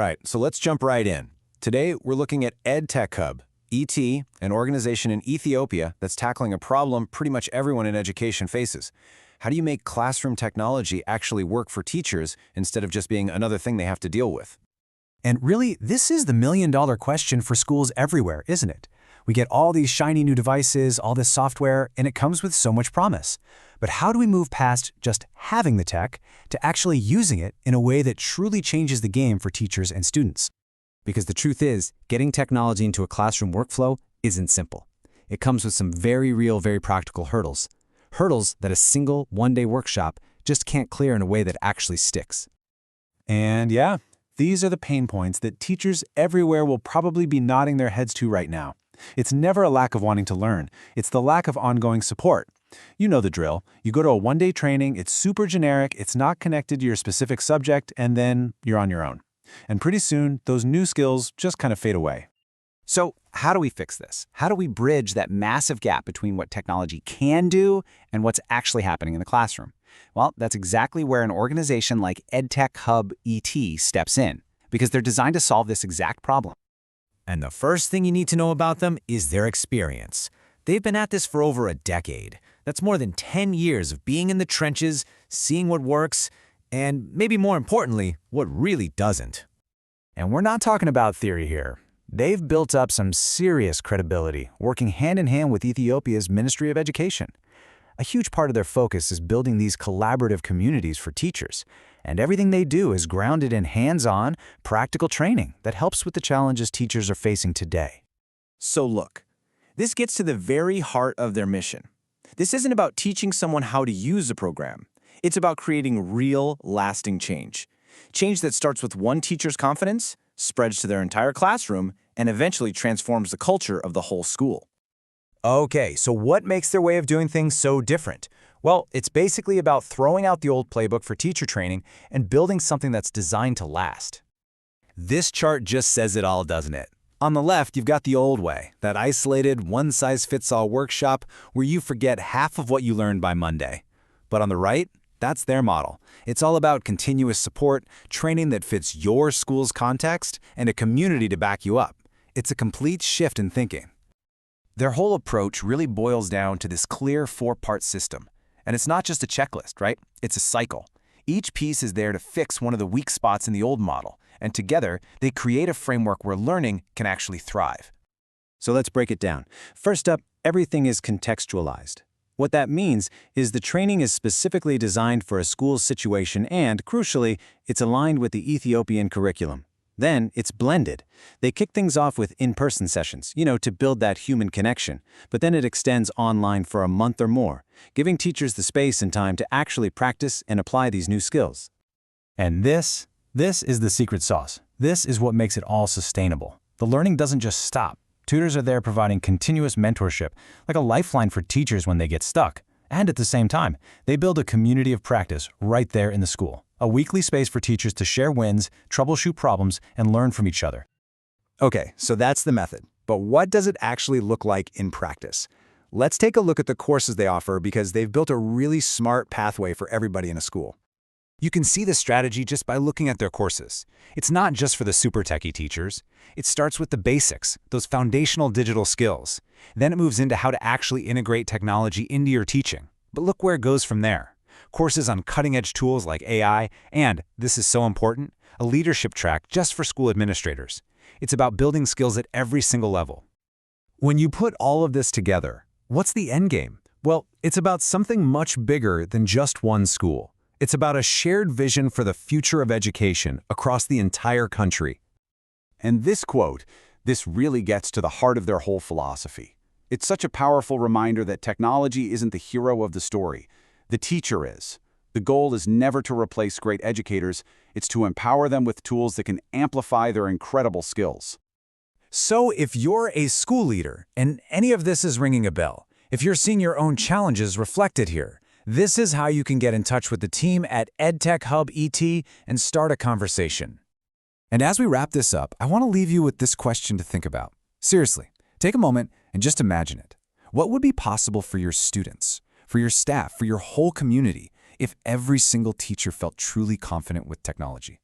right, so let's jump right in. Today, we're looking at EdTech Hub ET, an organization in Ethiopia that's tackling a problem pretty much everyone in education faces. How do you make classroom technology actually work for teachers instead of just being another thing they have to deal with? And really, this is the million-dollar question for schools everywhere, isn't it? We get all these shiny new devices, all this software, and it comes with so much promise. But how do we move past just having the tech to actually using it in a way that truly changes the game for teachers and students? Because the truth is, getting technology into a classroom workflow isn't simple. It comes with some very real, very practical hurdles. Hurdles that a single, one-day workshop just can't clear in a way that actually sticks. And yeah, these are the pain points that teachers everywhere will probably be nodding their heads to right now. It's never a lack of wanting to learn. It's the lack of ongoing support. You know the drill. You go to a one-day training, it's super generic, it's not connected to your specific subject, and then you're on your own. And pretty soon, those new skills just kind of fade away. So how do we fix this? How do we bridge that massive gap between what technology can do and what's actually happening in the classroom? Well, that's exactly where an organization like EdTech Hub ET steps in, because they're designed to solve this exact problem. And the first thing you need to know about them is their experience. They've been at this for over a decade. That's more than 10 years of being in the trenches, seeing what works, and maybe more importantly, what really doesn't. And we're not talking about theory here. They've built up some serious credibility, working hand in hand with Ethiopia's Ministry of Education. A huge part of their focus is building these collaborative communities for teachers, and everything they do is grounded in hands-on, practical training that helps with the challenges teachers are facing today. So look, this gets to the very heart of their mission. This isn't about teaching someone how to use a program. It's about creating real, lasting change. Change that starts with one teacher's confidence, spreads to their entire classroom, and eventually transforms the culture of the whole school. Okay, so what makes their way of doing things so different? Well, it's basically about throwing out the old playbook for teacher training and building something that's designed to last. This chart just says it all, doesn't it? On the left, you've got the old way, that isolated, one-size-fits-all workshop where you forget half of what you learned by Monday. But on the right, that's their model. It's all about continuous support, training that fits your school's context, and a community to back you up. It's a complete shift in thinking. Their whole approach really boils down to this clear four-part system. And it's not just a checklist, right? It's a cycle. Each piece is there to fix one of the weak spots in the old model, and together, they create a framework where learning can actually thrive. So let's break it down. First up, everything is contextualized. What that means is the training is specifically designed for a school's situation and, crucially, it's aligned with the Ethiopian curriculum. Then, it's blended. They kick things off with in-person sessions, to build that human connection, but then it extends online for a month or more, giving teachers the space and time to actually practice and apply these new skills. And this is the secret sauce. This is what makes it all sustainable. The learning doesn't just stop. Tutors are there providing continuous mentorship, like a lifeline for teachers when they get stuck. And at the same time, they build a community of practice right there in the school. A weekly space for teachers to share wins, troubleshoot problems, and learn from each other. Okay, so that's the method. But what does it actually look like in practice? Let's take a look at the courses they offer because they've built a really smart pathway for everybody in a school. You can see the strategy just by looking at their courses. It's not just for the super techie teachers. It starts with the basics, those foundational digital skills. Then it moves into how to actually integrate technology into your teaching. But look where it goes from there. Courses on cutting-edge tools like AI, and, this is so important, a leadership track just for school administrators. It's about building skills at every single level. When you put all of this together, what's the end game? Well, it's about something much bigger than just one school. It's about a shared vision for the future of education across the entire country. And this quote, this really gets to the heart of their whole philosophy. It's such a powerful reminder that technology isn't the hero of the story. The teacher is. The goal is never to replace great educators. It's to empower them with tools that can amplify their incredible skills. So if you're a school leader and any of this is ringing a bell, if you're seeing your own challenges reflected here, this is how you can get in touch with the team at EdTech Hub ET and start a conversation. And as we wrap this up, I want to leave you with this question to think about. Seriously, take a moment and just imagine it. What would be possible for your students, for your staff, for your whole community, if every single teacher felt truly confident with technology?